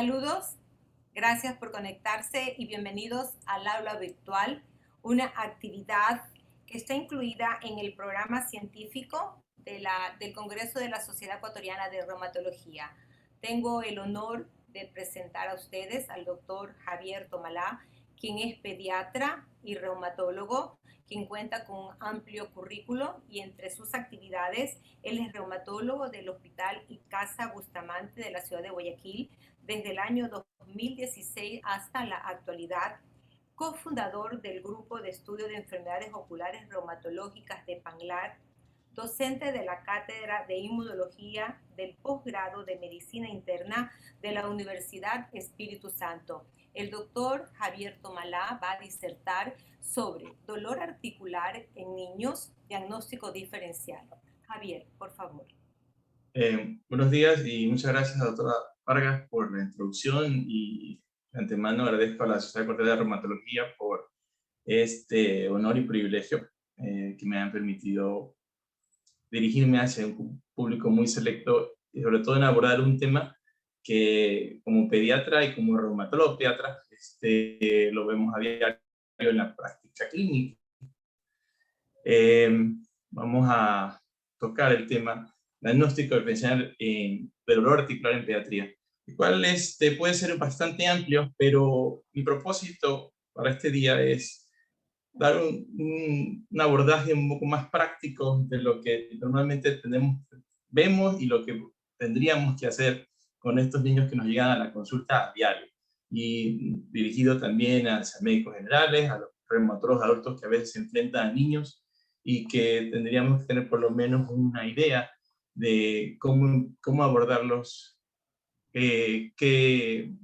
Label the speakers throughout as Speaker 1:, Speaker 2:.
Speaker 1: Saludos, gracias por conectarse y bienvenidos al aula virtual, una actividad que está incluida en el programa científico del Congreso de la Sociedad Ecuatoriana de Reumatología. Tengo el honor de presentar a ustedes al doctor Javier Tomalá, quien es pediatra y reumatólogo, quien cuenta con un amplio currículo y entre sus actividades, él es reumatólogo del Hospital y Casa Bustamante de la ciudad de Guayaquil desde el año 2016 hasta la actualidad, cofundador del Grupo de Estudio de Enfermedades Oculares Reumatológicas de PANLAR, docente de la Cátedra de Inmunología del Posgrado de Medicina Interna de la Universidad Espíritu Santo. El doctor Javier Tomalá va a disertar sobre dolor articular en niños, diagnóstico diferencial. Javier, por favor.
Speaker 2: Buenos días y muchas gracias a la doctora Vargas por la introducción y de antemano agradezco a la Sociedad Ecuatoriana de Reumatología por este honor y privilegio que me han permitido dirigirme hacia un público muy selecto y sobre todo en abordar un tema que como pediatra y como reumatólogo pediatra lo vemos a diario en la práctica clínica. Vamos a tocar el tema diagnóstico diferencial de dolor articular en pediatría, el cual puede ser bastante amplio, pero mi propósito para este día es dar un abordaje un poco más práctico de lo que normalmente vemos y lo que tendríamos que hacer con estos niños que nos llegan a la consulta a diario, y dirigido también a médicos generales, a los reumatólogos adultos que a veces se enfrentan a niños y que tendríamos que tener por lo menos una idea de cómo abordarlos, qué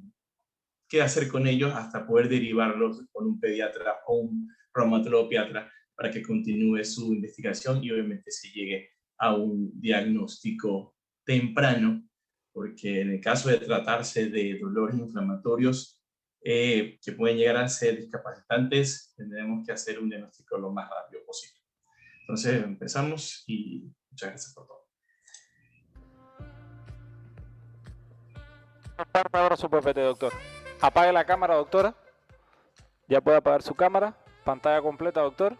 Speaker 2: hacer con ellos hasta poder derivarlos con un pediatra o un reumatólogo pediatra para que continúe su investigación y obviamente se llegue a un diagnóstico temprano, porque en el caso de tratarse de dolores inflamatorios que pueden llegar a ser discapacitantes, tendremos que hacer un diagnóstico lo más rápido posible. Entonces empezamos y muchas gracias por todo.
Speaker 3: Ahora su PPT, doctor. Apague la cámara, doctora. Ya puede apagar su cámara. Pantalla completa, doctor.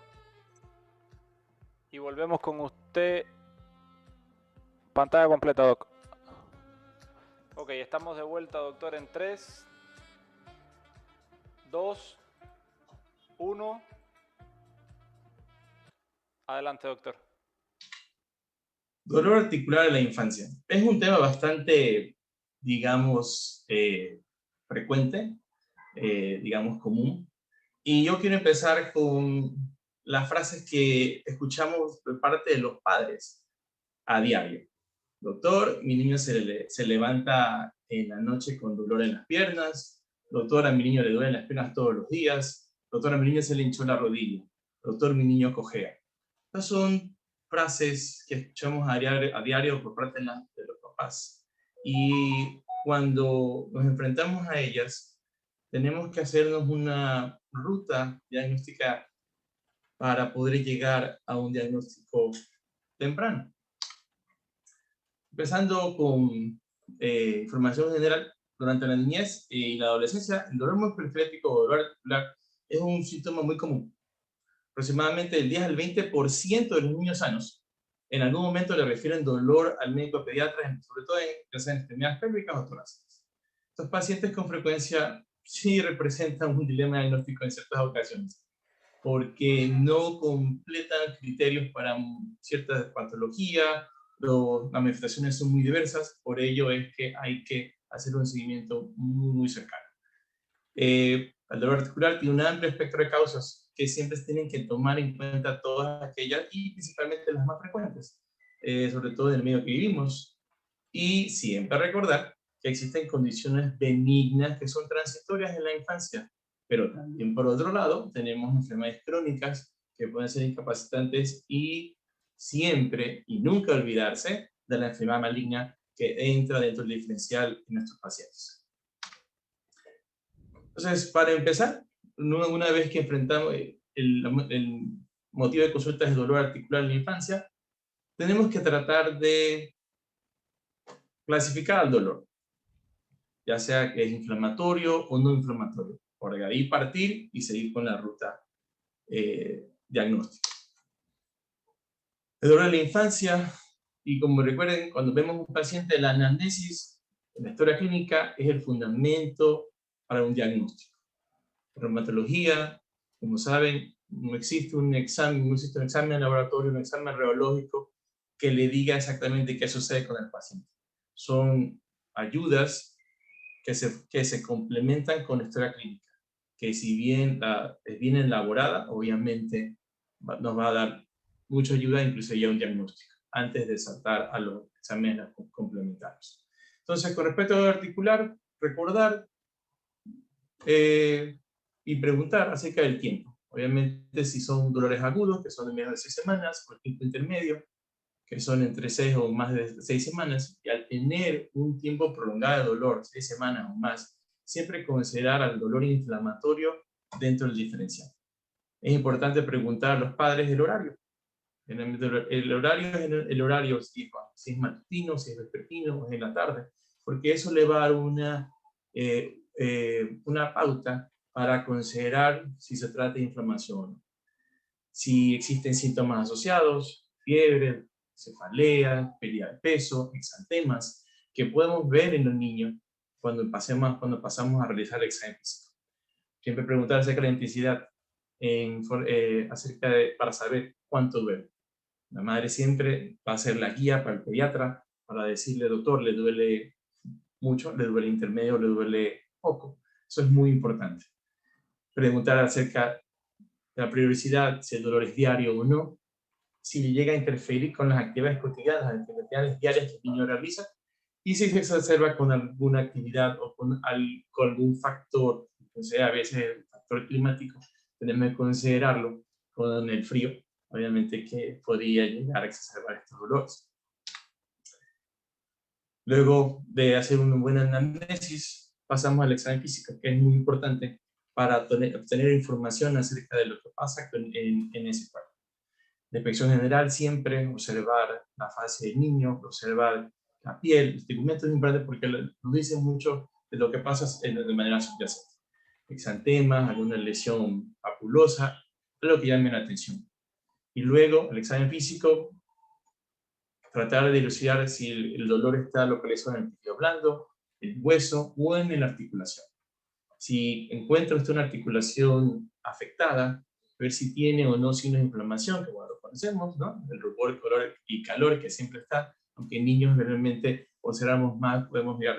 Speaker 3: Y volvemos con usted. Pantalla completa, doc. Ok, estamos de vuelta, doctor, en 3, 2, 1. Adelante, doctor.
Speaker 2: Dolor articular en la infancia. Es un tema bastante, digamos, frecuente, digamos, común. Y yo quiero empezar con las frases que escuchamos de parte de los padres a diario. Doctor, mi niño se levanta en la noche con dolor en las piernas. Doctor, a mi niño le duelen las piernas todos los días. Doctor, a mi niño se le hinchó la rodilla. Doctor, mi niño cojea. Estas son frases que escuchamos a diario por parte de los papás. Y cuando nos enfrentamos a ellas, tenemos que hacernos una ruta diagnóstica para poder llegar a un diagnóstico temprano. Empezando con información general, durante la niñez y la adolescencia, el dolor musculoesquelético o dolor articular es un síntoma muy común. Aproximadamente el 10 al 20% de los niños sanos en algún momento le refieren dolor al médico pediatra, sobre todo en extremidades pélvicas o torácicas. Estos pacientes con frecuencia sí representan un dilema diagnóstico en ciertas ocasiones, porque no completan criterios para cierta patología, las manifestaciones son muy diversas, por ello es que hay que hacer un seguimiento muy, muy cercano. El dolor articular tiene un amplio espectro de causas que siempre tienen que tomar en cuenta todas aquellas y principalmente las más frecuentes, sobre todo en el medio que vivimos. Y siempre recordar que existen condiciones benignas que son transitorias en la infancia, pero también por otro lado tenemos enfermedades crónicas que pueden ser incapacitantes y siempre y nunca olvidarse de la enfermedad maligna que entra dentro del diferencial en nuestros pacientes. Entonces, para empezar, una vez que enfrentamos el motivo de consulta es dolor articular en la infancia, tenemos que tratar de clasificar al dolor. ya sea que es inflamatorio o no inflamatorio. Por ahí partir y seguir con la ruta diagnóstica. El dolor de la infancia, y como recuerden, cuando vemos un paciente, la anamnesis, en la historia clínica, es el fundamento para un diagnóstico. En reumatología, como saben, no existe un examen de laboratorio, un examen radiológico que le diga exactamente qué sucede con el paciente. Son ayudas que se complementan con la historia clínica, que si bien es bien elaborada, obviamente nos va a dar mucha ayuda, incluso ya un diagnóstico, antes de saltar a los exámenes complementarios. Entonces, con respecto a articular, recordar y preguntar acerca del tiempo. Obviamente, si son dolores agudos, que son de menos de 6 semanas, o el tiempo intermedio, que son entre 6 o más de 6 semanas, y al tener un tiempo prolongado de dolor, 6 semanas o más, siempre considerar al dolor inflamatorio dentro del diferencial. Es importante preguntar a los padres el horario. El horario es el horario, si es matutino, si es vespertino, o es en la tarde, porque eso le va a dar una pauta para considerar si se trata de inflamación, si existen síntomas asociados, fiebre, cefalea, pérdida de peso, exantemas, que podemos ver en los niños cuando pasamos a realizar el examen físico. Siempre preguntar acerca de la intensidad, para saber cuánto duele. La madre siempre va a ser la guía para el pediatra para decirle, doctor, le duele mucho, le duele intermedio, le duele poco. Eso es muy importante. Preguntar acerca de la periodicidad, si el dolor es diario o no, si le llega a interferir con las actividades cotidianas, las actividades diarias que el niño realiza, y si se exacerba con alguna actividad o con algún factor, o sea, a veces el factor climático, tenemos que considerarlo con el frío, obviamente que podría llegar a exacerbar estos dolores. Luego de hacer una buena anamnesis, pasamos al examen físico, que es muy importante para obtener información acerca de lo que pasa en ese cuerpo. La inspección general siempre observar la fase del niño, observar la piel. Este documento es importante porque nos dice mucho de lo que pasa de manera subyacente. Exantemas, alguna lesión papulosa, lo que llame la atención. Y luego el examen físico, tratar de dilucidar si el dolor está localizado en el tejido blando, el hueso o en la articulación. Si encuentra usted una articulación afectada, ver si tiene o no signos de inflamación, que bueno, lo conocemos, ¿no? El rubor, color y calor que siempre está, aunque en niños realmente observamos más, podemos llegar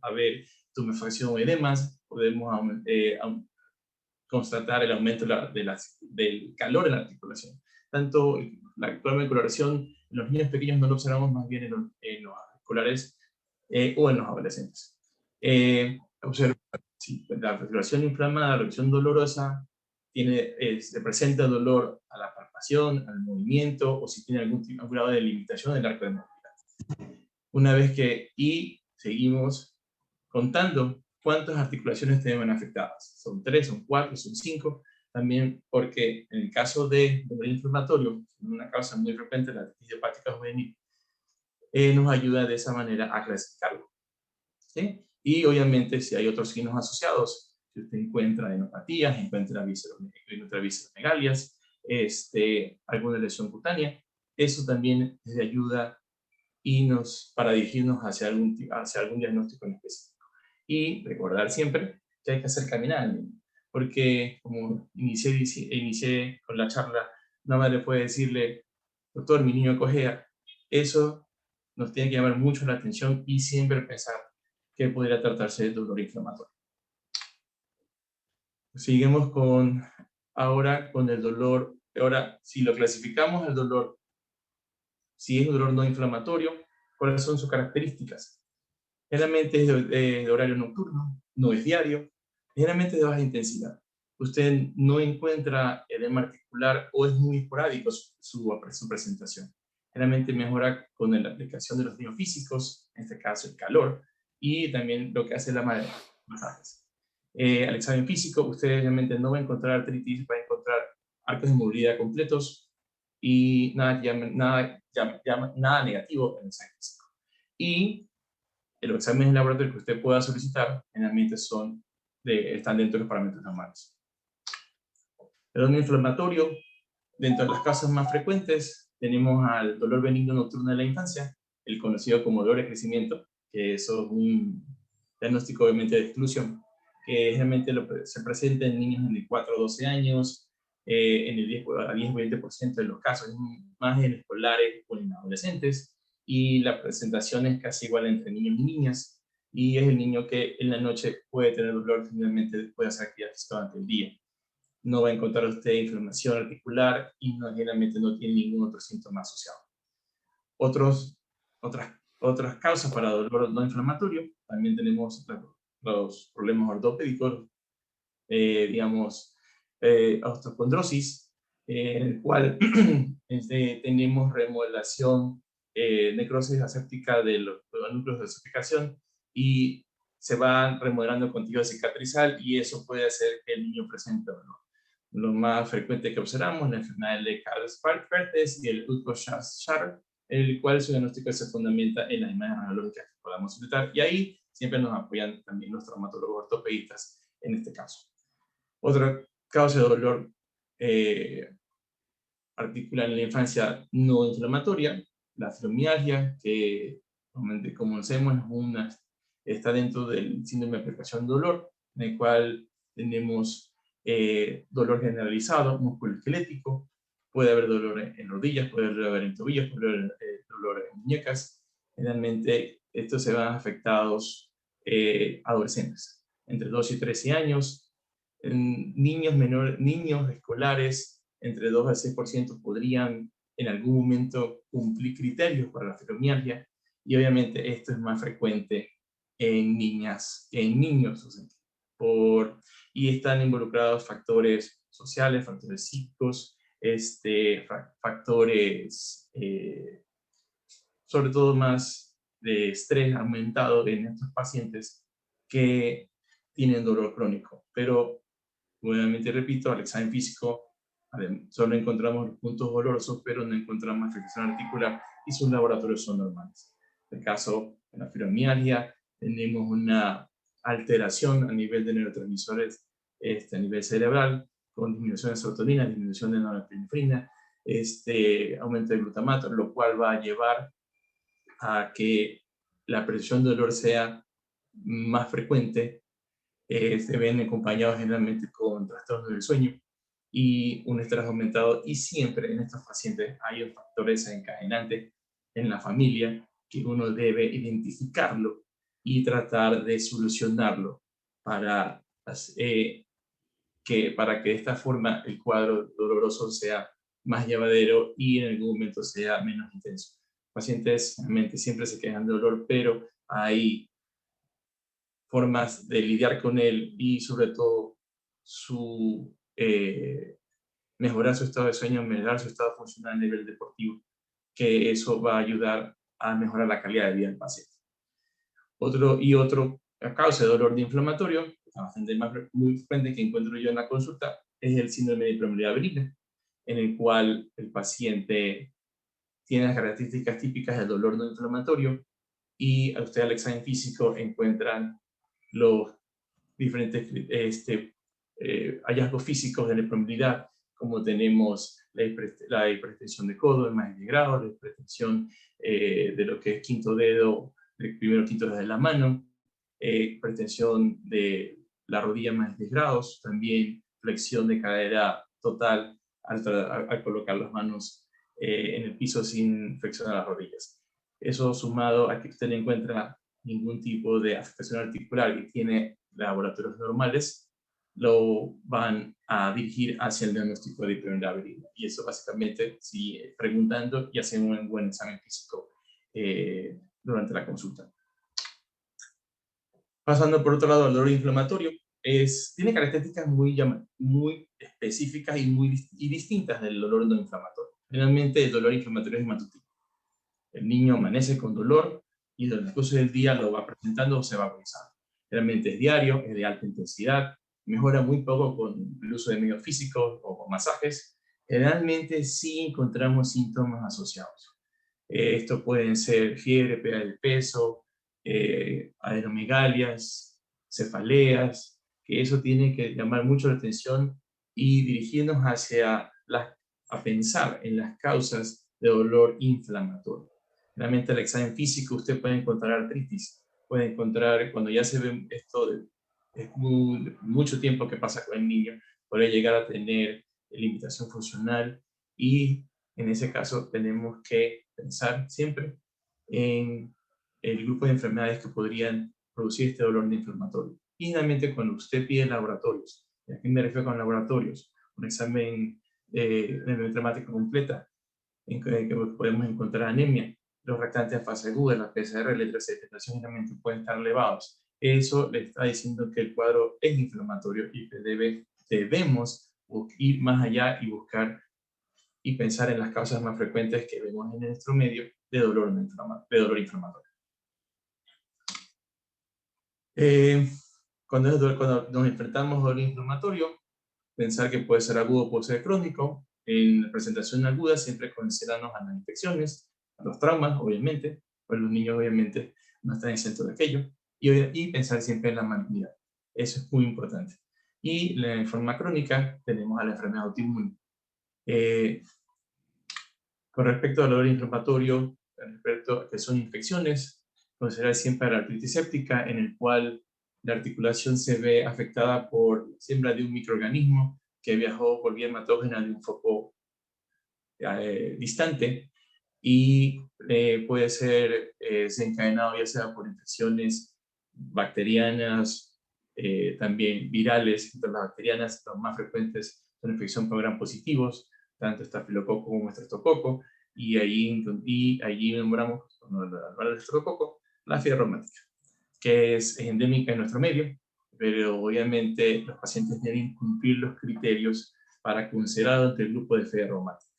Speaker 2: a ver tumefacción o edemas, podemos constatar el aumento del calor en la articulación. Tanto la actual coloración en los niños pequeños no lo observamos, más bien en los escolares o en los adolescentes. Observa si la articulación inflamada, la articulación dolorosa, se presenta dolor a la palpación, al movimiento, o si tiene algún grado de limitación del arco de movilidad. Una vez y seguimos contando cuántas articulaciones tenemos afectadas. Son 3, son 4, son 5. También porque en el caso de dolor inflamatorio, una causa muy frecuente, la artritis hepática juvenil, nos ayuda de esa manera a clasificarlo. ¿Sí? Y obviamente si hay otros signos asociados, si usted encuentra enopatías, encuentra visceromegalias, alguna lesión cutánea, eso también es de ayuda y para dirigirnos hacia algún diagnóstico en específico. Y recordar siempre que hay que hacer caminar, porque como inicié con la charla, una madre puede decirle, doctor, mi niño cojea. Eso nos tiene que llamar mucho la atención y siempre pensar que podría tratarse de dolor inflamatorio. Seguimos ahora con el dolor. Ahora, si lo clasificamos el dolor, si es un dolor no inflamatorio, ¿cuáles son sus características? Generalmente es de horario nocturno, no es diario, generalmente es de baja intensidad. Usted no encuentra edema articular o es muy esporádico su presentación. Generalmente mejora con la aplicación de los biofísicos, en este caso el calor, y también lo que hace la madera, masajes. Al examen físico, usted realmente no va a encontrar artritis, va a encontrar arcos de movilidad completos y nada negativo en el examen físico. Y Los exámenes de laboratorio que usted pueda solicitar generalmente están dentro de los parámetros normales. El dolor inflamatorio, dentro de las causas más frecuentes, tenemos al dolor benigno nocturno de la infancia, el conocido como dolor de crecimiento, que eso es un diagnóstico obviamente de exclusión, que generalmente se presenta en niños de 4 a 12 años, en el 10 a 10-20% de los casos, más en escolares o en adolescentes, y la presentación es casi igual entre niños y niñas, y es el niño que en la noche puede tener dolor, finalmente puede hacer actividad física durante el día. No va a encontrar usted inflamación articular y generalmente no tiene ningún otro síntoma asociado. Otras causas para dolor no inflamatorio, también tenemos los problemas ortopédicos, digamos, osteocondrosis, en el cual tenemos remodelación, necrosis aséptica de los núcleos de ossificación y se va remodelando con tejido cicatrizal y eso puede hacer que el niño presente dolor. Lo más frecuente que observamos es la enfermedad de Karl-Fartes y el Utko-Shatter, el cual su diagnóstico se fundamenta en las imágenes radiológicas que podamos solicitar, y ahí siempre nos apoyan también los traumatólogos ortopedistas en este caso. Otra causa de dolor articular en la infancia no inflamatoria, la fibromialgia, que como conocemos está dentro del síndrome de percepción dolor, en el cual tenemos dolor generalizado, musculoesquelético, puede haber dolor en rodillas, puede haber en tobillos, puede haber dolor en muñecas. Generalmente estos se van afectados adolescentes, entre 2 y 13 años. Niños escolares, entre 2 al 6% podrían en algún momento cumplir criterios para la fibromialgia, y obviamente esto es más frecuente en niñas que en niños. O sea, y están involucrados factores sociales, factores psíquicos, factores sobre todo más de estrés aumentado en estos pacientes que tienen dolor crónico. Pero, nuevamente repito, al examen físico solo encontramos los puntos dolorosos, pero no encontramos afectación articular y sus laboratorios son normales. En el caso de la fibromialgia, tenemos una alteración a nivel de neurotransmisores a nivel cerebral, con disminución de serotonina, disminución de norepinefrina, aumento de glutamato, lo cual va a llevar a que la percepción de dolor sea más frecuente. Se ven acompañados generalmente con trastornos del sueño y un estrés aumentado, y siempre en estos pacientes hay un factor desencadenante en la familia que uno debe identificarlo y tratar de solucionarlo para que de esta forma el cuadro doloroso sea más llevadero y en algún momento sea menos intenso. Pacientes realmente siempre se quejan de dolor, pero hay formas de lidiar con él y sobre todo mejorar su estado de sueño, mejorar su estado funcional a nivel deportivo, que eso va a ayudar a mejorar la calidad de vida del paciente. Otro causa de dolor inflamatorio, bastante muy frecuente que encuentro yo en la consulta, es el síndrome de hipermovilidad benigna, en el cual el paciente tiene las características típicas del dolor no inflamatorio, y a usted al examen físico encuentran los diferentes hallazgos físicos de la hipermovilidad, como tenemos la hipertensión de codo en más de 10 grados, la hipertensión de lo que es quinto dedo, el primero quinto dedo de la mano, hipertensión de la rodilla más de 10 grados, también flexión de cadera total al colocar las manos en el piso sin flexionar las rodillas. Eso sumado a que usted no encuentra ningún tipo de afectación articular y tiene laboratorios normales, lo van a dirigir hacia el diagnóstico de hipermovilidad benigna. Y eso básicamente, si preguntando y haciendo un buen examen físico durante la consulta. Pasando por otro lado al dolor inflamatorio, tiene características muy específicas y distintas del dolor no inflamatorio. Generalmente el dolor inflamatorio es matutino. El niño amanece con dolor y durante el curso del día lo va presentando o se va agudizando. Generalmente es diario, es de alta intensidad, mejora muy poco con el uso de medios físicos o con masajes. Generalmente sí encontramos síntomas asociados. Estos pueden ser fiebre, pérdida de peso, adenomegalias, cefaleas, que eso tiene que llamar mucho la atención y dirigirnos a pensar en las causas de dolor inflamatorio. Realmente al examen físico usted puede encontrar artritis, puede encontrar, cuando ya se ve esto, es mucho tiempo que pasa con el niño, puede llegar a tener limitación funcional y en ese caso tenemos que pensar siempre en el grupo de enfermedades que podrían producir este dolor inflamatorio. Y finalmente, cuando usted pide laboratorios, ¿y a qué me refiero con laboratorios? Un examen de hemática completa, en que podemos encontrar anemia, los reactantes de fase aguda, la PCR, letras de sedimentación generalmente pueden estar elevados. Eso le está diciendo que el cuadro es inflamatorio y que debemos ir más allá y buscar y pensar en las causas más frecuentes que vemos en nuestro medio de dolor inflamatorio. Cuando nos enfrentamos a dolor inflamatorio, pensar que puede ser agudo o puede ser crónico. En la presentación aguda siempre considerarnos a las infecciones, a los traumas, obviamente, pues los niños obviamente no están exentos de aquello, y pensar siempre en la malignidad. Eso es muy importante. Y en forma crónica tenemos a la enfermedad autoinmune. Con respecto al dolor inflamatorio, con respecto a que son infecciones, considerar siempre la artritis séptica, en el cual la articulación se ve afectada por la siembra de un microorganismo que viajó por vía hematógena de un foco distante y puede ser desencadenado ya sea por infecciones bacterianas, también virales. Entre las bacterianas, las más frecuentes son infección por gram positivos, tanto estafilococo como estreptococo, y allí nombramos, cuando hablamos del estreptococo, la fiebre reumática, que es endémica en nuestro medio, pero obviamente los pacientes deben cumplir los criterios para considerar entre el grupo de fiebre reumática.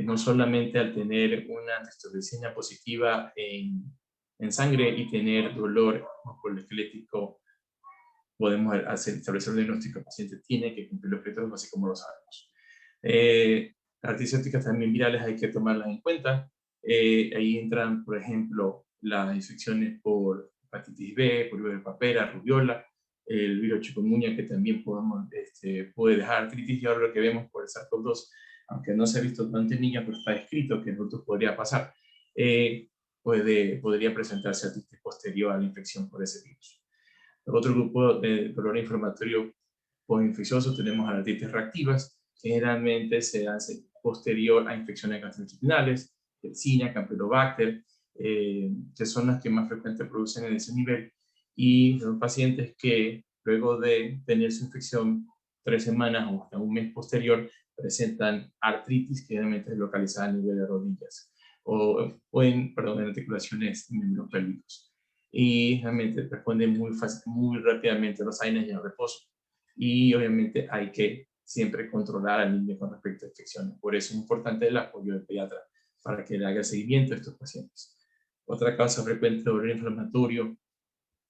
Speaker 2: No solamente al tener una testosterona positiva en sangre y tener dolor musculoesquelético podemos establecer un diagnóstico. El paciente tiene que cumplir los criterios, así como lo sabemos. Las artritis sépticas también virales hay que tomarlas en cuenta. Ahí entran, por ejemplo, las infecciones por hepatitis B, por virus de papera, rubiola, el virus chikungunya, que también puede dejar artritis, y ahora lo que vemos por el SARS-CoV-2, aunque no se ha visto tanto en niños, pero está escrito que en adultos podría pasar, podría presentarse artritis posterior a la infección por ese virus. Otro grupo de dolor inflamatorio postinfeccioso tenemos a las artritis reactivas, que generalmente se hace posterior a infecciones gastrointestinales, Yersinia, Campylobacter, que son las que más frecuentemente producen en ese nivel, y son pacientes que luego de tener su infección 3 semanas o hasta un mes posterior presentan artritis que generalmente es localizada a nivel de rodillas en articulaciones y miembros pélvicos. Y realmente responden muy rápidamente a los AINES y al reposo. Y obviamente hay que siempre controlar al niño con respecto a infecciones. Por eso es importante el apoyo del pediatra para que le haga seguimiento a estos pacientes. Otra causa frecuente de dolor inflamatorio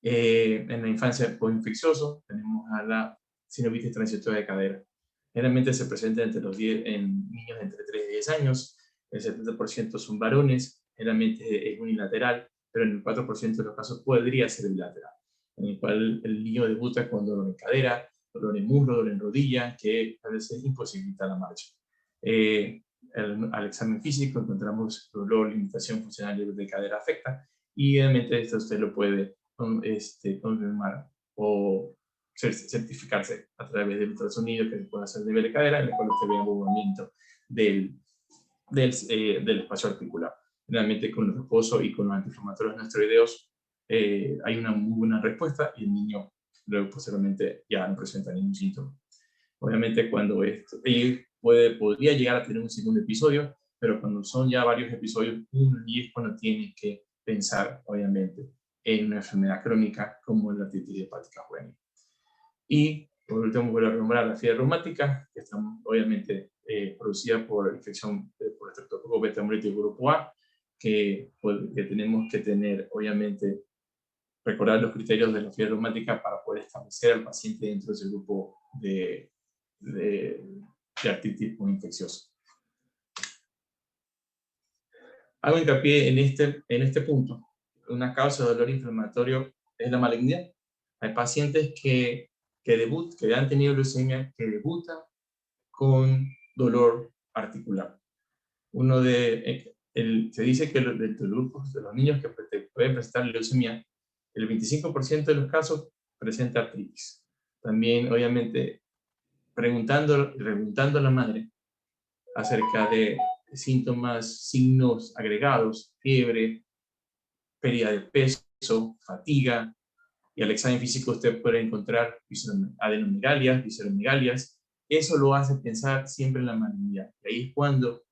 Speaker 2: en la infancia postinfeccioso tenemos a la sinovitis transitoria de cadera. Generalmente se presenta en niños entre 3 y 10 años. El 70% son varones, generalmente es unilateral, pero en el 4% de los casos podría ser bilateral, en el cual el niño debuta con dolor en cadera, dolor en muslo, dolor en rodilla, que a veces imposibilita la marcha. Al examen físico encontramos dolor, limitación funcional de cadera afecta, y obviamente esto usted lo puede confirmar o certificarse a través del ultrasonido que se puede hacer a nivel de cadera, en el cual usted ve el movimiento del espacio articular. Realmente con el reposo y con los antiinflamatorios no esteroideos hay una muy buena respuesta, y el niño luego posteriormente ya no presenta ningún síntoma. Obviamente cuando podría llegar a tener un segundo episodio, pero cuando son ya varios episodios, y es cuando tiene que pensar obviamente en una enfermedad crónica como la artritis hepática juvenil. Y por último voy a nombrar la fiebre reumática, que está obviamente producida por infección por estreptococo beta hemolítico grupo A, que tenemos que tener, obviamente, recordar los criterios de la fiebre reumática para poder establecer al paciente dentro de ese grupo de artritis infecciosa. Hago hincapié en este punto, una causa de dolor inflamatorio es la malignidad. Hay pacientes que han tenido leucemia, que debutan con dolor articular. Se dice que de los niños que pueden presentar leucemia, el 25% de los casos presenta artritis. También, obviamente, preguntando a la madre acerca de síntomas, signos agregados, fiebre, pérdida de peso, fatiga, y al examen físico usted puede encontrar adenomegalias, visceromegalias. Eso lo hace pensar siempre en la malignidad. Y ahí es cuando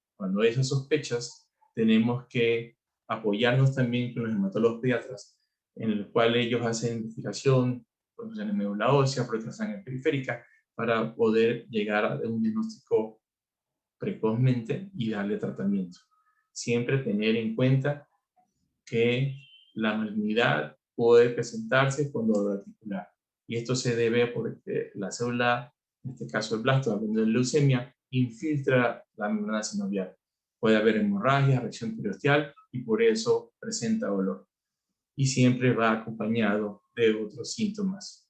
Speaker 2: hay esas sospechas, tenemos que apoyarnos también con los hematólogos pediatras, en el cual ellos hacen investigación, producción de médula ósea, pruebas de sangre periférica, para poder llegar a un diagnóstico precozmente y darle tratamiento. Siempre tener en cuenta que la malignidad puede presentarse con dolor articular. Y esto se debe porque la célula, en este caso el blasto, hablando de leucemia, infiltra la membrana sinovial. Puede haber hemorragia, reacción periosteal y por eso presenta dolor. Y siempre va acompañado de otros síntomas.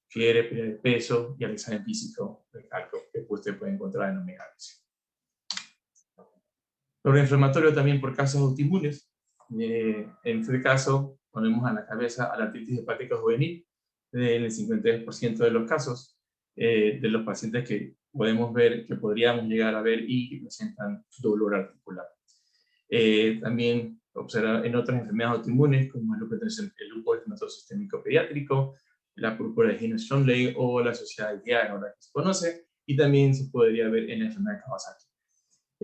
Speaker 2: Fiebre, pérdida de peso y al examen físico de calco que usted puede encontrar en omegales. Dolor inflamatorio también por causas autoinmunes. En este caso, ponemos a la cabeza a la artritis hepática juvenil en el 52% de los casos de los pacientes que podemos ver, que podríamos llegar a ver y que presentan dolor articular. También observar en otras enfermedades autoinmunes, como el lupus eritematoso sistémico pediátrico, la púrpura de Hino-Schönlein o la sociedad de Diana, ahora que se conoce, y también se podría ver en la enfermedad de Kawasaki.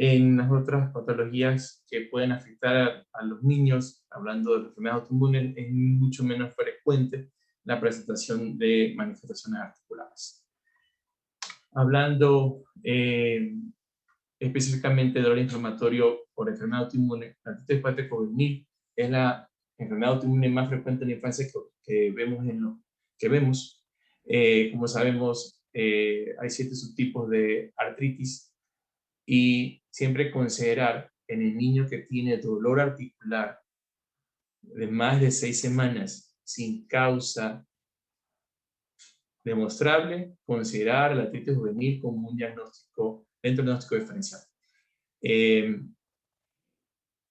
Speaker 2: En las otras patologías que pueden afectar a los niños, hablando de enfermedades autoinmunes, es mucho menos frecuente la presentación de manifestaciones articulares. Hablando específicamente de dolor inflamatorio por enfermedad autoinmune, la artritis hepática juvenil es la enfermedad autoinmune más frecuente en la infancia que vemos. Como sabemos, hay 7 subtipos de artritis y siempre considerar en el niño que tiene dolor articular de más de 6 semanas sin causa demostrable, considerar la artritis juvenil como un diagnóstico dentro del diagnóstico diferencial.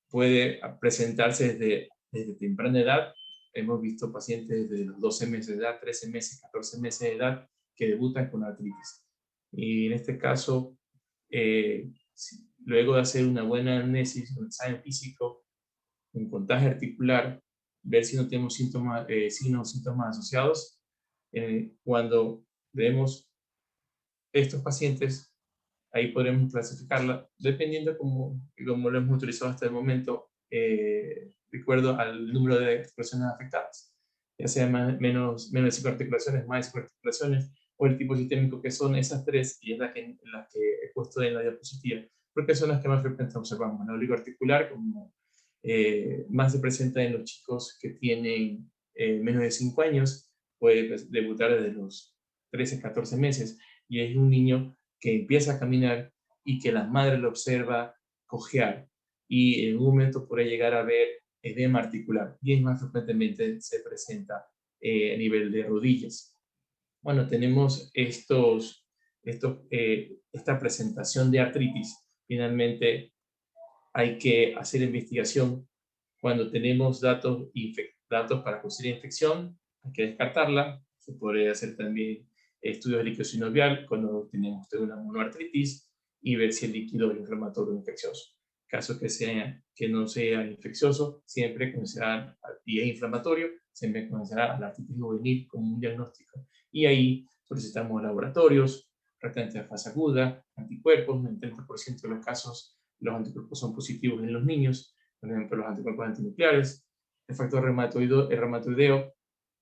Speaker 2: Puede presentarse desde temprana edad. Hemos visto pacientes desde los 12 meses de edad, 13 meses, 14 meses de edad que debutan con artritis. Y en este caso, luego de hacer una buena anamnesis, un examen físico, un contagio articular, ver si no tenemos síntomas asociados. Cuando vemos estos pacientes, ahí podremos clasificarla dependiendo como lo hemos utilizado hasta el momento, de acuerdo al número de articulaciones afectadas, ya sea menos de 5 articulaciones, más de 5 articulaciones, o el tipo sistémico, que son esas 3, y es las que he puesto en la diapositiva, porque son las que más frecuentemente observamos. La oligoarticular, como más se presenta en los chicos que tienen menos de 5 años, puede debutar desde los 13, 14 meses, y es un niño que empieza a caminar y que la madre lo observa cojear, y en un momento puede llegar a ver edema articular, y más frecuentemente se presenta a nivel de rodillas. Bueno, tenemos esta presentación de artritis. Finalmente, hay que hacer investigación. Cuando tenemos datos para posible infección, hay que descartarla. Se puede hacer también estudios de líquido sinovial cuando tenemos una monoartritis y ver si el líquido es inflamatorio o infeccioso. Caso que no sea infeccioso, siempre considerar, y es inflamatorio, siempre considerar a la artritis juvenil como un diagnóstico. Y ahí solicitamos laboratorios, retención de fase aguda, anticuerpos. En el 30% de los casos los anticuerpos son positivos en los niños, por ejemplo los anticuerpos antinucleares. El factor reumatoideo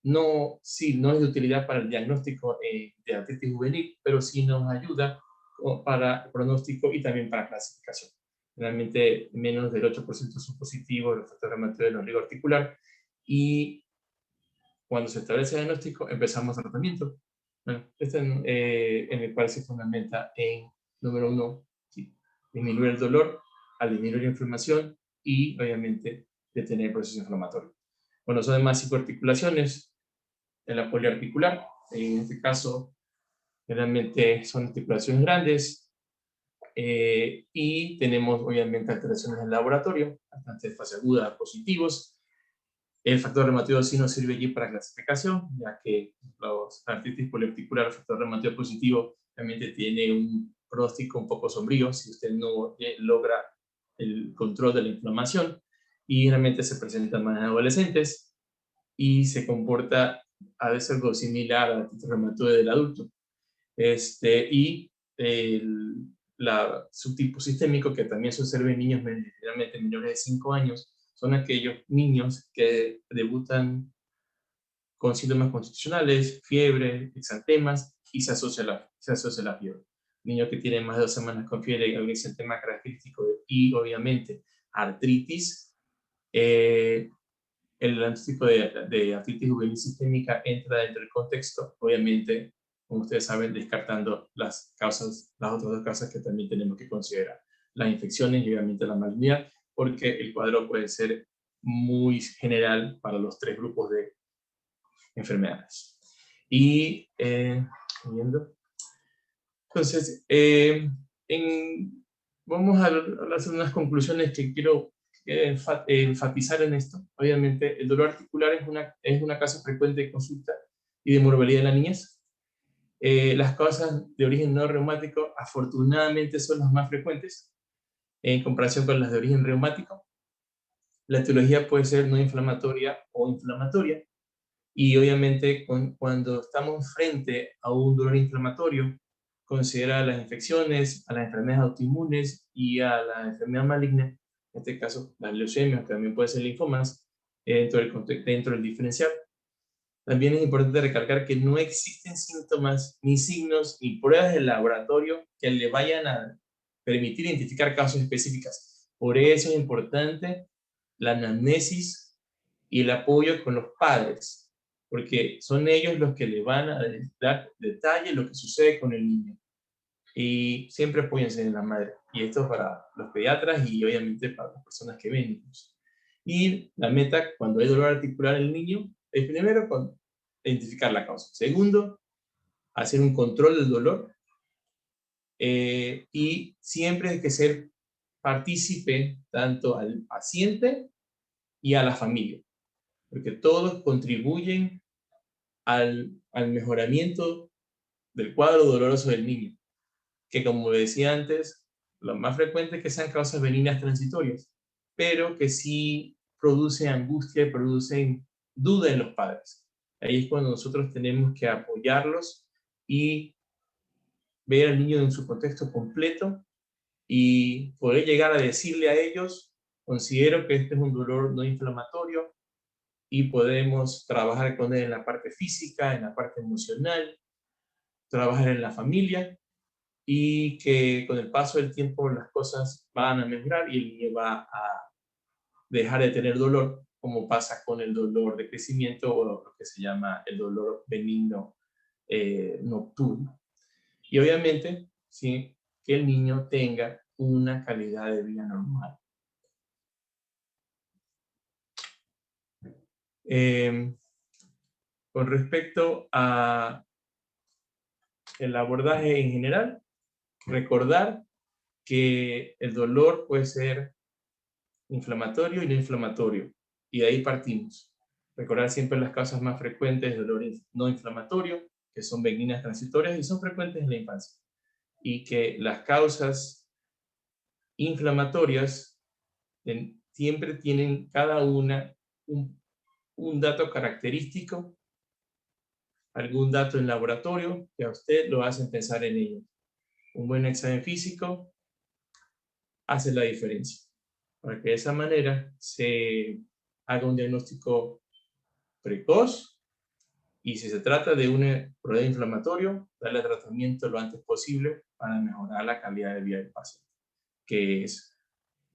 Speaker 2: no es de utilidad para el diagnóstico de artritis juvenil, pero sí nos ayuda para pronóstico y también para clasificación. Realmente menos del 8% son positivos los factores reumatoideo en oligoarticular, y cuando se establece el diagnóstico empezamos el tratamiento. Bueno, en el cual se fundamenta en, número 1, disminuir el dolor, al disminuir la inflamación y obviamente detener el proceso inflamatorio. Cuando son demás psicoarticulaciones, en la poliarticular, en este caso, generalmente son articulaciones grandes, y tenemos obviamente alteraciones en el laboratorio, bastante fase aguda positivos. El factor reumatoide sí nos sirve allí para clasificación, ya que los artritis poliarticular, el factor reumatoide positivo, realmente tiene un pronóstico un poco sombrío si usted no logra el control de la inflamación, y realmente se presenta más en adolescentes y se comporta a veces algo similar a la artritis reumatoide del adulto. Y subtipo sistémico, que también se observa en niños generalmente menores de 5 años, son aquellos niños que debutan con síntomas constitucionales, fiebre, exantemas, y se asocia la fiebre. Niños que tienen más de 2 semanas con fiebre, algún exantema característico y obviamente artritis. El diagnóstico de artritis juvenil sistémica entra dentro del contexto, obviamente, como ustedes saben, descartando las otras dos causas que también tenemos que considerar, las infecciones y obviamente la malignidad, porque el cuadro puede ser muy general para los 3 grupos de enfermedades. Y, viendo. Entonces, vamos a hacer unas conclusiones que quiero enfatizar en esto. Obviamente, el dolor articular es una causa frecuente de consulta y de morbilidad en la niñez. Las causas de origen no reumático, afortunadamente, son las más frecuentes en comparación con las de origen reumático. La etiología puede ser no inflamatoria o inflamatoria. Y obviamente, cuando estamos frente a un dolor inflamatorio, considera las infecciones, a las enfermedades autoinmunes y a la enfermedad maligna, en este caso las leucemias, que también pueden ser linfomas, dentro del diferencial. También es importante recalcar que no existen síntomas, ni signos, ni pruebas de laboratorio que le vayan a permitir identificar causas específicas. Por eso es importante la anamnesis y el apoyo con los padres, porque son ellos los que le van a dar detalle lo que sucede con el niño. Y siempre apóyense en la madre. Y esto es para los pediatras y obviamente para las personas que ven niños. Y la meta, cuando hay dolor articular en el niño, es primero identificar la causa. Segundo, hacer un control del dolor. Y siempre hay que ser partícipe tanto al paciente y a la familia, porque todos contribuyen al mejoramiento del cuadro doloroso del niño, que como decía antes, lo más frecuente es que sean causas benignas transitorias, pero que sí producen angustia y producen duda en los padres. Ahí es cuando nosotros tenemos que apoyarlos y ver al niño en su contexto completo y poder llegar a decirle a ellos, considero que este es un dolor no inflamatorio, y podemos trabajar con él en la parte física, en la parte emocional, trabajar en la familia, y que con el paso del tiempo las cosas van a mejorar y el niño va a dejar de tener dolor, como pasa con el dolor de crecimiento o lo que se llama el dolor benigno nocturno. Y obviamente, sí, que el niño tenga una calidad de vida normal. Con respecto a el abordaje en general, recordar que el dolor puede ser inflamatorio y no inflamatorio, y de ahí partimos. Recordar siempre las causas más frecuentes de dolor no inflamatorio, que son benignas transitorias y son frecuentes en la infancia, y que las causas inflamatorias siempre tienen cada una un dato característico, algún dato en laboratorio que a usted lo hace pensar en ello. Un buen examen físico hace la diferencia, para que de esa manera se haga un diagnóstico precoz, y si se trata de un problema inflamatorio, darle tratamiento lo antes posible para mejorar la calidad de vida del paciente, que es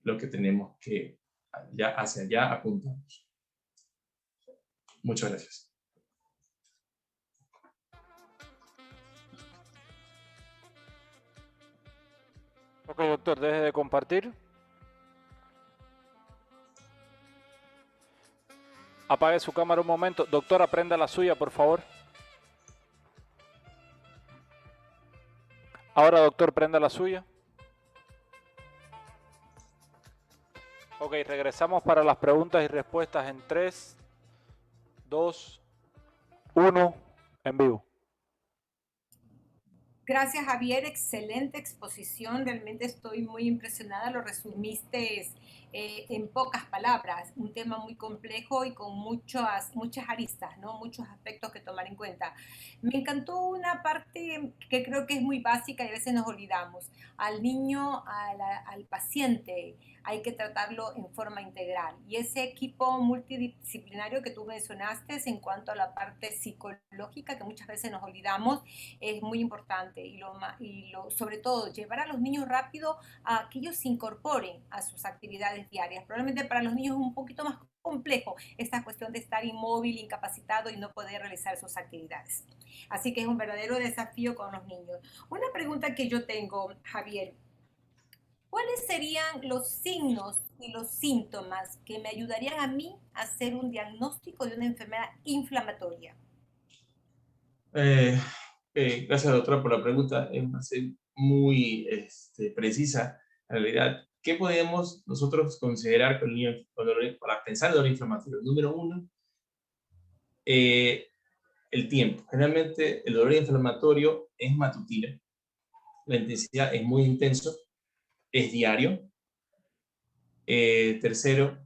Speaker 2: lo que tenemos que hacia allá apuntamos. Muchas gracias.
Speaker 3: Ok, doctor, deje de compartir. Apague su cámara un momento. Doctora, prenda la suya, por favor. Ahora, doctor, prenda la suya. Ok, regresamos para las preguntas y respuestas en 3, 2, 1, en vivo.
Speaker 1: Gracias, Javier. Excelente exposición. Realmente estoy muy impresionada. Lo resumiste en pocas palabras. Un tema muy complejo y con muchas aristas, ¿no? Muchos aspectos que tomar en cuenta. Me encantó una parte que creo que es muy básica y a veces nos olvidamos. Al niño, al paciente, hay que tratarlo en forma integral. Y ese equipo multidisciplinario que tú mencionaste en cuanto a la parte psicológica, que muchas veces nos olvidamos, es muy importante y sobre todo llevar a los niños rápido a que ellos se incorporen a sus actividades diarias. Probablemente para los niños es un poquito más complejo esta cuestión de estar inmóvil, incapacitado y no poder realizar sus actividades. Así que es un verdadero desafío con los niños. Una pregunta que yo tengo, Javier, ¿cuáles serían los signos y los síntomas que me ayudarían a mí a hacer un diagnóstico de una enfermedad inflamatoria?
Speaker 2: Gracias, doctora, por la pregunta. Es muy precisa. En realidad, ¿qué podemos nosotros considerar con niño, para pensar en dolor inflamatorio? Número uno, el tiempo. Generalmente, el dolor inflamatorio es matutino. La intensidad es muy intenso, es diario. Tercero,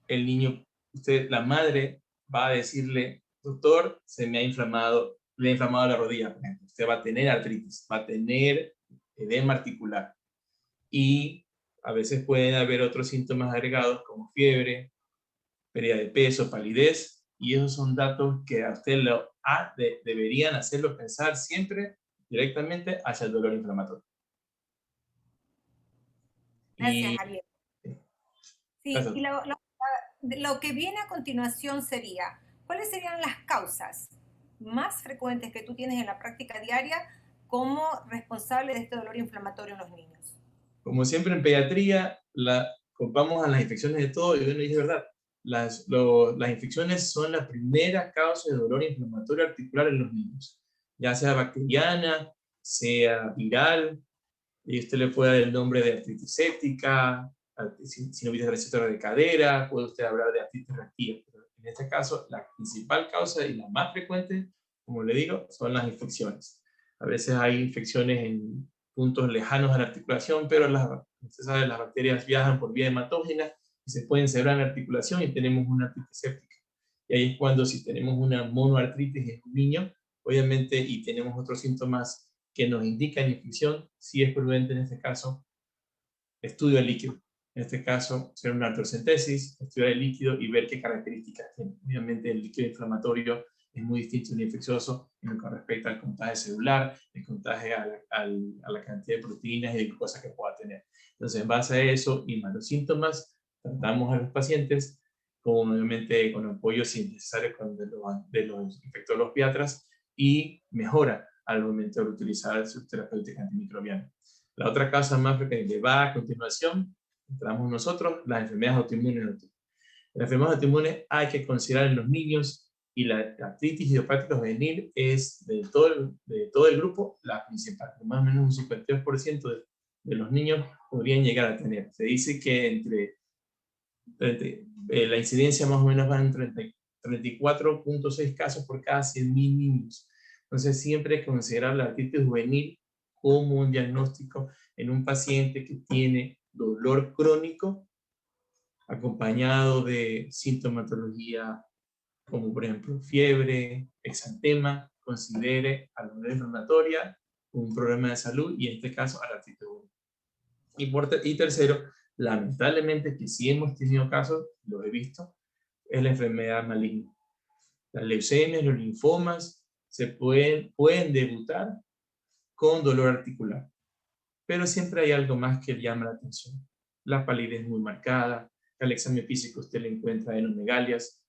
Speaker 2: el niño, la madre va a decirle, doctor, se me ha inflamado, le ha inflamado la rodilla, por ejemplo. Usted va a tener artritis, va a tener edema articular. Y a veces pueden haber otros síntomas agregados como fiebre, pérdida de peso, palidez, y esos son datos que a usted deberían hacerlo pensar siempre directamente hacia el dolor inflamatorio.
Speaker 1: Gracias, Javier. Sí,
Speaker 2: Gracias.
Speaker 1: y lo que viene a continuación sería, ¿cuáles serían las causas más frecuentes que tú tienes en la práctica diaria como responsable de este dolor inflamatorio en los niños?
Speaker 2: Como siempre en pediatría, culpamos a las infecciones de todo, y bueno, es verdad, las infecciones son la primera causa de dolor inflamatorio articular en los niños, ya sea bacteriana, sea viral, y usted le puede dar el nombre de artritis séptica, sinovitis receptora de cadera, puede usted hablar de artritis reactiva, pero en este caso la principal causa y la más frecuente, como le digo, son las infecciones. A veces hay infecciones en puntos lejanos de la articulación, pero usted sabe, las bacterias viajan por vía hematógena y se pueden sembrar en la articulación y tenemos una artritis séptica. Y ahí es cuando, si tenemos una monoartritis en un niño, obviamente, y tenemos otros síntomas que nos indican infección, sí es prudente en este caso estudio el líquido. En este caso, hacer una artrocentesis, estudiar el líquido y ver qué características tiene. Obviamente, el líquido inflamatorio es muy distinto al infeccioso en lo que respecta al contagio celular, el contagio a la cantidad de proteínas y de glucosa que pueda tener. Entonces, en base a eso y más los síntomas, tratamos a los pacientes obviamente con apoyo si es necesario de los infectólogos pediatras y mejora al momento de utilizar su terapéutica antimicrobiana. La otra causa más frecuente va a continuación, entramos nosotros, las enfermedades autoinmunes. Las enfermedades autoinmunes hay que considerar en los niños, y la artritis idiopática juvenil es de todo el grupo la principal. Más o menos un 52% de los niños podrían llegar a tener. Se dice que la incidencia más o menos va en 34.6 casos por cada 100.000 niños. Entonces siempre hay que considerar la artritis juvenil como un diagnóstico en un paciente que tiene dolor crónico acompañado de sintomatología como por ejemplo fiebre, exantema, considere a la enfermedad inflamatoria, un problema de salud y en este caso a la artritis juvenil. Y tercero, lamentablemente que sí hemos tenido casos, lo he visto, es la enfermedad maligna. Las leucemias, los linfomas pueden debutar con dolor articular, pero siempre hay algo más que llama la atención. La palidez muy marcada, al examen físico usted le encuentra adenomegalias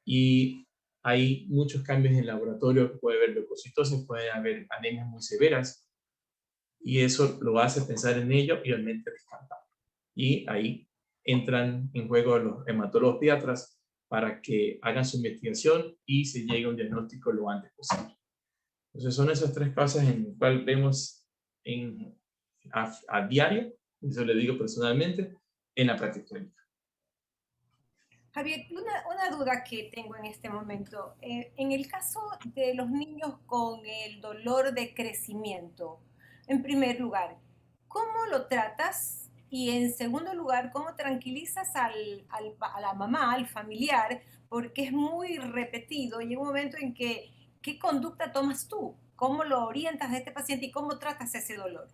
Speaker 2: y hay muchos cambios en el laboratorio, puede haber leucocitosis, puede haber anemias muy severas y eso lo hace pensar en ello y obviamente descartar. Y ahí entran en juego los hematólogos pediatras para que hagan su investigación y se llegue a un diagnóstico lo antes posible. Entonces son esas tres cosas en las cuales vemos a diario, eso le digo personalmente, en la práctica clínica.
Speaker 1: Javier, una duda que tengo en este momento. En el caso de los niños con el dolor de crecimiento, en primer lugar, ¿cómo lo tratas? Y en segundo lugar, ¿cómo tranquilizas a la mamá, al familiar? Porque es muy repetido y llega un momento en que, ¿qué conducta tomas tú? ¿Cómo lo orientas a este paciente y cómo tratas ese dolor?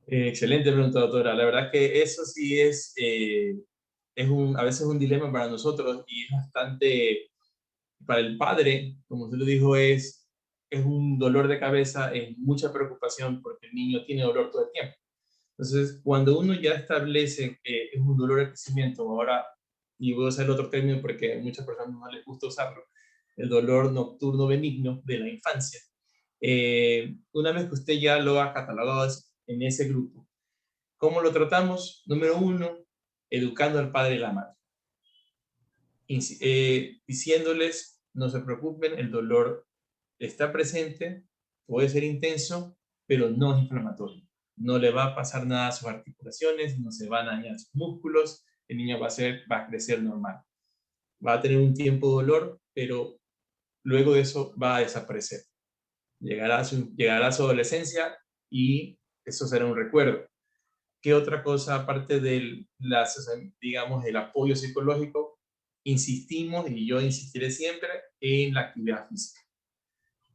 Speaker 2: Excelente pregunta, doctora. La verdad que eso sí a veces un dilema para nosotros y es bastante, para el padre, como usted lo dijo, es un dolor de cabeza, es mucha preocupación porque el niño tiene dolor todo el tiempo. Entonces, cuando uno ya establece que es un dolor de crecimiento, ahora, y voy a usar otro término porque a muchas personas no les gusta usarlo, el dolor nocturno benigno de la infancia. Una vez que usted ya lo ha catalogado en ese grupo, ¿cómo lo tratamos? Número uno, educando al padre y la madre. Diciéndoles, no se preocupen, el dolor está presente, puede ser intenso, pero no es inflamatorio. No le va a pasar nada a sus articulaciones, no se van a dañar sus músculos, el niño va a crecer normal. Va a tener un tiempo de dolor, pero luego de eso va a desaparecer. Llegará a su adolescencia y eso será un recuerdo. ¿Qué otra cosa, aparte digamos, el apoyo psicológico? Insistimos, y yo insistiré siempre, en la actividad física.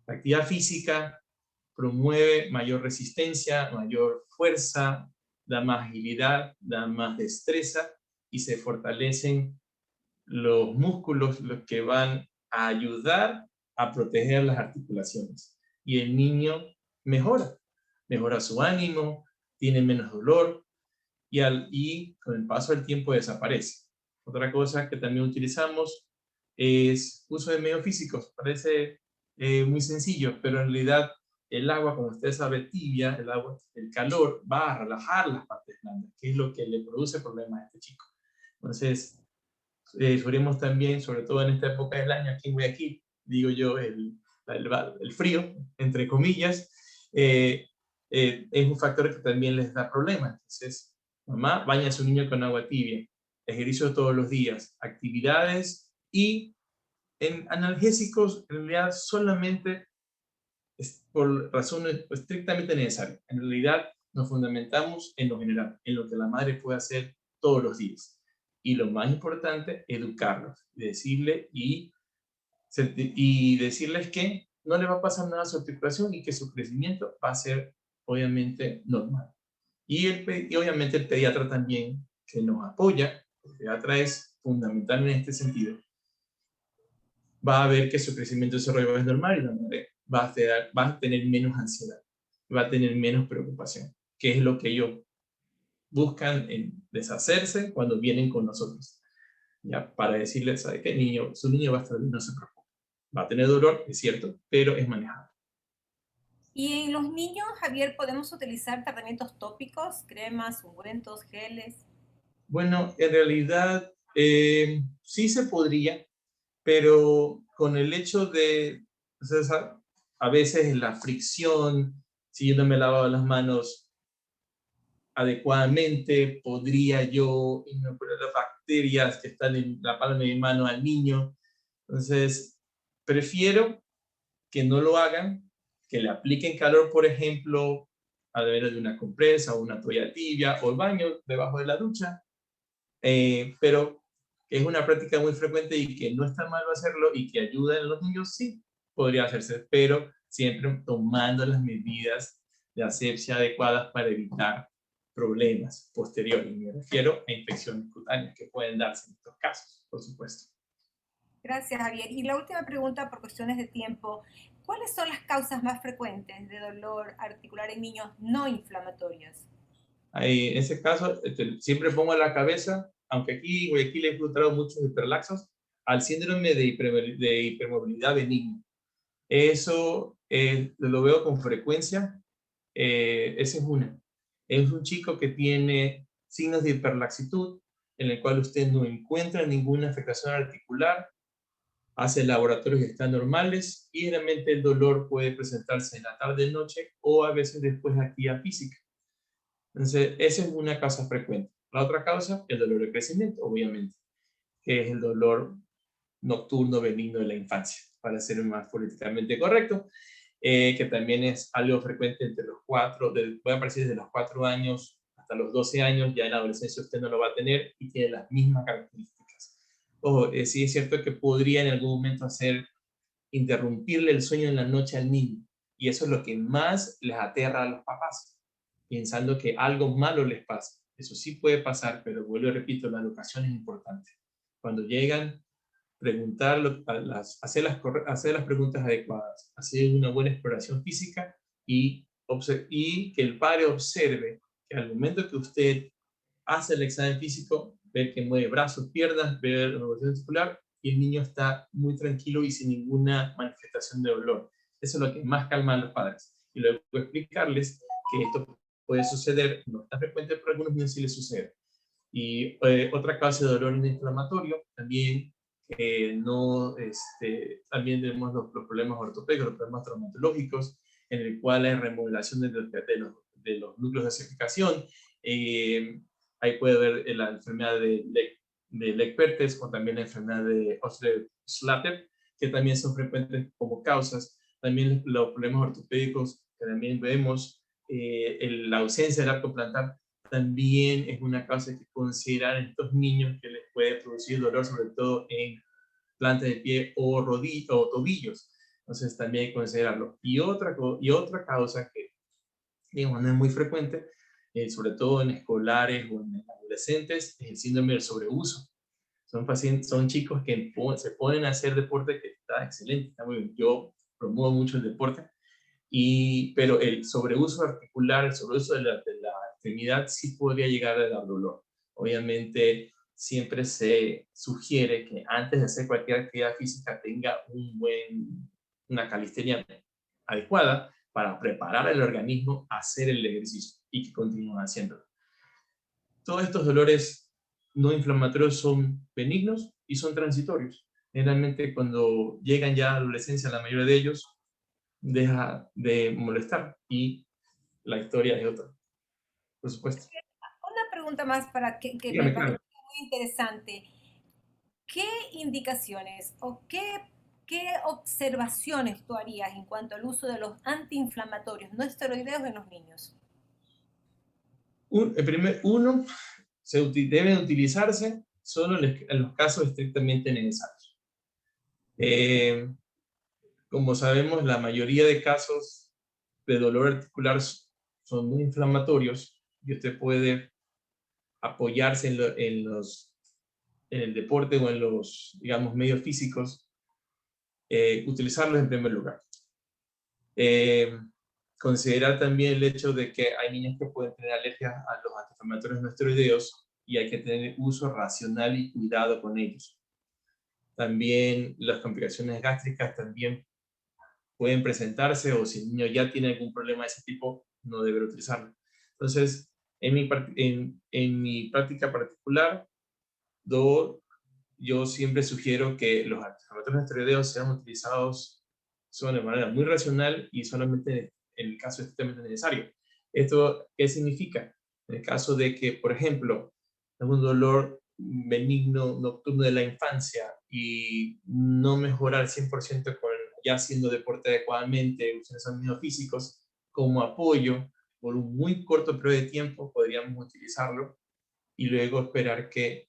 Speaker 2: La actividad física promueve mayor resistencia, mayor fuerza, da más agilidad, da más destreza y se fortalecen los músculos, los que van a ayudar a proteger las articulaciones. Y el niño mejora su ánimo, tiene menos dolor y con el paso del tiempo desaparece. Otra cosa que también utilizamos es uso de medios físicos. Parece muy sencillo, pero en realidad el agua, como usted sabe, tibia, el calor va a relajar las partes blandas, que es lo que le produce problemas a este chico. Entonces, sufrimos también, sobre todo en esta época del año, aquí en Guayaquil, digo yo, el frío, entre comillas, es un factor que también les da problemas. Entonces, mamá, baña a su niño con agua tibia, ejercicio todos los días, actividades y en analgésicos, en realidad solamente por razones estrictamente necesarias. En realidad nos fundamentamos en lo general, en lo que la madre puede hacer todos los días. Y lo más importante, educarlos, decirles que no le va a pasar nada a su articulación y que su crecimiento va a ser obviamente normal. Y obviamente el pediatra también, que nos apoya, el pediatra es fundamental en este sentido, va a ver que su crecimiento y desarrollo es normal y la madre va a tener menos ansiedad, va a tener menos preocupación, que es lo que ellos buscan en deshacerse cuando vienen con nosotros. Ya, para decirles, ¿sabe qué? Su niño va a estar bien, no se preocupe. Va a tener dolor, es cierto, pero es manejable.
Speaker 1: Y en los niños, Javier, podemos utilizar tratamientos tópicos, cremas, ungüentos, geles.
Speaker 2: Bueno, en realidad sí se podría, pero con el hecho de, o sea, a veces la fricción, si yo no me lavaba las manos adecuadamente, podría yo inocular las bacterias que están en la palma de mi mano al niño. Entonces, prefiero que no lo hagan, que le apliquen calor, por ejemplo, a través de una compresa o una toalla tibia o el baño debajo de la ducha, pero que es una práctica muy frecuente y que no está mal hacerlo y que ayuda en los niños, sí, podría hacerse, pero siempre tomando las medidas de asepsia adecuadas para evitar problemas posteriores. Me refiero a infecciones cutáneas que pueden darse en estos casos, por supuesto.
Speaker 1: Gracias, Javier. Y la última pregunta, por cuestiones de tiempo. ¿Cuáles son las causas más frecuentes de dolor articular en niños no inflamatorios?
Speaker 2: En ese caso, siempre pongo en la cabeza, aunque aquí en Guayaquil he encontrado muchos hiperlaxos, al síndrome de hipermovilidad benigna. Eso lo veo con frecuencia. Ese es una. Es un chico que tiene signos de hiperlaxitud, en el cual usted no encuentra ninguna afectación articular, hace laboratorios que están normales y realmente el dolor puede presentarse en la tarde-noche o a veces después de actividad física. Entonces, esa es una causa frecuente. La otra causa, el dolor de crecimiento, obviamente, que es el dolor nocturno benigno de la infancia, para ser más políticamente correcto, que también es algo frecuente entre los 4, puede aparecer desde los 4 años hasta los 12 años, ya en la adolescencia usted no lo va a tener y tiene las mismas características. Ojo, sí es cierto que podría en algún momento interrumpirle el sueño en la noche al niño, y eso es lo que más les aterra a los papás, pensando que algo malo les pasa. Eso sí puede pasar, pero vuelvo y repito, la educación es importante. Cuando llegan, hacer las preguntas adecuadas, hacer una buena exploración física y que el padre observe que al momento que usted hace el examen físico, ve que mueve brazos, piernas, ve la movimiento muscular y el niño está muy tranquilo y sin ninguna manifestación de dolor. Eso es lo que más calma a los padres. Y luego explicarles que esto puede suceder, no es tan frecuente, pero a algunos niños sí les sucede. Y otra causa de dolor inflamatorio, también también tenemos los problemas ortopédicos, los problemas traumatológicos, en el cual hay remodelación de los núcleos de osificación. Ahí puede haber la enfermedad de Legg-Perthes o también la enfermedad de Osler-Slater, que también son frecuentes como causas. También los problemas ortopédicos que también vemos, la ausencia del arco plantar también es una causa que considerar en estos niños que les puede producir dolor, sobre todo en planta de pie o tobillos. Entonces también hay que considerarlo. Y otra causa que digamos, no es muy frecuente, sobre todo en escolares o en adolescentes, es el síndrome del sobreuso. Son chicos que se ponen a hacer deporte, que está excelente, está muy bien. Yo promuevo mucho el deporte, pero el sobreuso articular, el sobreuso de la extremidad sí podría llegar a dar dolor. Obviamente, siempre se sugiere que antes de hacer cualquier actividad física tenga una calistenia adecuada para preparar al organismo a hacer el ejercicio y que continúe haciéndolo. Todos estos dolores no inflamatorios son benignos y son transitorios. Generalmente cuando llegan ya a la adolescencia, la mayoría de ellos deja de molestar y la historia es otra, por supuesto.
Speaker 1: Una pregunta más para que me
Speaker 2: Dígame,
Speaker 1: parece
Speaker 2: claro.
Speaker 1: muy interesante. ¿Qué indicaciones o qué observaciones tú harías en cuanto al uso de los antiinflamatorios no esteroideos en los niños?
Speaker 2: Uno, deben utilizarse solo en los casos estrictamente necesarios. Como sabemos, la mayoría de casos de dolor articular son muy inflamatorios y usted puede apoyarse en el deporte o en los, digamos, medios físicos, utilizarlos en primer lugar. Considerar también el hecho de que hay niños que pueden tener alergias a los antiinflamatorios no esteroideos y hay que tener uso racional y cuidado con ellos. También las complicaciones gástricas también pueden presentarse, o si el niño ya tiene algún problema de ese tipo, no debe utilizarlo. Entonces, en mi práctica particular, yo siempre sugiero que los antiinflamatorios no esteroideos sean utilizados de manera muy racional y solamente en el caso estrictamente necesario. ¿Esto qué significa? En el caso de que, por ejemplo, es un dolor benigno nocturno de la infancia y no mejorar 100% ya haciendo deporte adecuadamente, usando esos medios físicos como apoyo, por un muy corto periodo de tiempo podríamos utilizarlo y luego esperar que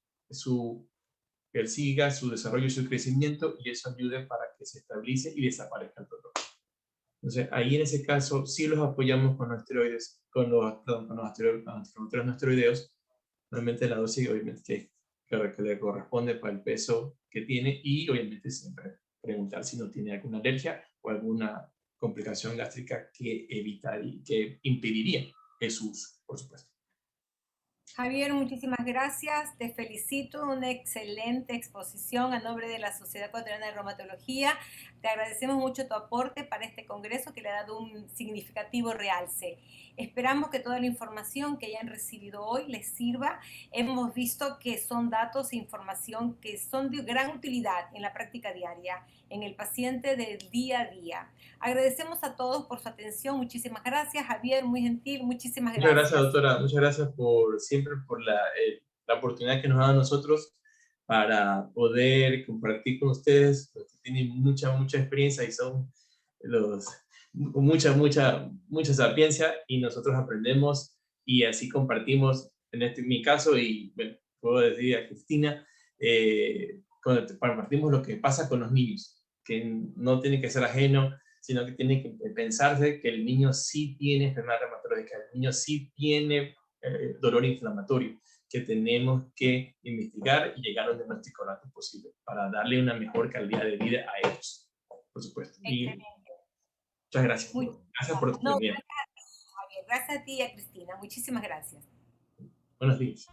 Speaker 2: él siga su desarrollo y su crecimiento y eso ayude para que se estabilice y desaparezca el dolor. Entonces, ahí en ese caso sí los apoyamos con los esteroides, con los antiinflamatorios no esteroideos, realmente la dosis obviamente que le corresponde para el peso que tiene y obviamente siempre preguntar si no tiene alguna alergia o alguna complicación gástrica que impediría su uso, por supuesto.
Speaker 1: Javier, muchísimas gracias. Te felicito, una excelente exposición a nombre de la Sociedad Ecuatoriana de Reumatología. Te agradecemos mucho tu aporte para este congreso que le ha dado un significativo realce. Esperamos que toda la información que hayan recibido hoy les sirva. Hemos visto que son datos e información que son de gran utilidad en la práctica diaria, en el paciente del día a día. Agradecemos a todos por su atención. Muchísimas gracias, Javier, muy gentil. Muchísimas
Speaker 2: Muchas gracias,
Speaker 1: gracias.
Speaker 2: doctora. Muchas gracias por siempre por la oportunidad que nos da a nosotros para poder compartir con ustedes, los que tienen mucha experiencia y son los con mucha sapiencia, y nosotros aprendemos y así compartimos, en mi caso, y bueno, puedo decir a Cristina, compartimos lo que pasa con los niños, que no tiene que ser ajeno, sino que tiene que pensarse que el niño sí tiene enfermedad reumatológica, el niño sí tiene dolor inflamatorio, que tenemos que investigar y llegar a un diagnóstico lo antes posible para darle una mejor calidad de vida a ellos, por supuesto. Y
Speaker 1: Excelente.
Speaker 2: muchas gracias.
Speaker 1: Muy,
Speaker 2: Gracias por tu
Speaker 1: no,
Speaker 2: oportunidad.
Speaker 1: gracias a ti, Javier. Gracias a ti y a Cristina. Muchísimas gracias.
Speaker 2: Buenos días.